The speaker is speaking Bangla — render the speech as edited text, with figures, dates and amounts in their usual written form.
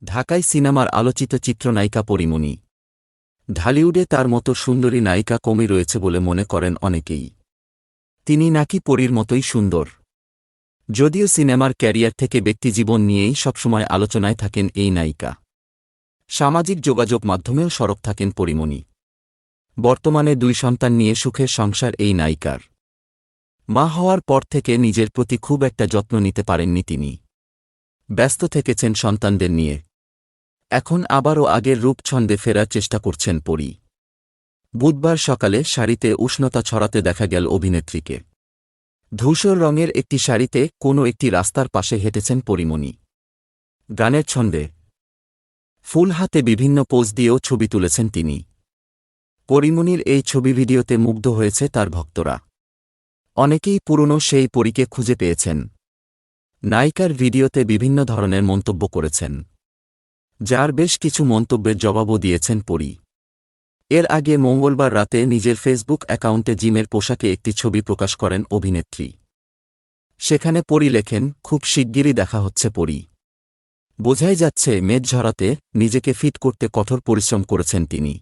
ঢাকাই সিনেমার আলোচিত চিত্রনায়িকা পরীমণি। ঢালিউডে তার মতো সুন্দরী নায়িকা কমই রয়েছে বলে মনে করেন অনেকেই। তিনি নাকি পরীর মতোই সুন্দর। যদিও সিনেমার ক্যারিয়ার থেকে ব্যক্তিজীবন নিয়েই সবসময় আলোচনায় থাকেন এই নায়িকা। সামাজিক যোগাযোগ মাধ্যমেও সরব থাকেন পরীমণি। বর্তমানে 2 সন্তান নিয়ে সুখের সংসার এই নায়িকার। মা হওয়ার পর থেকে নিজের প্রতি খুব একটা যত্ন নিতে পারেননি তিনি। ব্যস্ত থেকেছেন সন্তানদের নিয়ে। এখন আবারও আগের রূপছন্দে ফেরার চেষ্টা করছেন পরী। বুধবার সকালে শাড়িতে উষ্ণতা ছড়াতে দেখা গেল অভিনেত্রীকে। ধূসর রঙের একটি শাড়িতে কোনো একটি রাস্তার পাশে হেঁটেছেন পরীমণি। গানের ছন্দে ফুল হাতে বিভিন্ন পোজ দিয়েও ছবি তুলেছেন তিনি। পরীমণির এই ছবি ভিডিওতে মুগ্ধ হয়েছে তার ভক্তরা। অনেকেই পুরনো সেই পরীকে খুঁজে পেয়েছেন। নায়িকার ভিডিওতে বিভিন্ন ধরনের মন্তব্য করেছেন, যার বেশ কিছু মন্তব্যের জবাবও দিয়েছেন পরী। এর আগে মঙ্গলবার রাতে নিজের ফেসবুক অ্যাকাউন্টে জিমের পোশাকে একটি ছবি প্রকাশ করেন অভিনেত্রী। সেখানে পরী লেখেন, খুব শিগগিরই দেখা হচ্ছে পরী। বোঝাই যাচ্ছে মেদ ঝরাতে নিজেকে ফিট করতে কঠোর পরিশ্রম করেছেন তিনি।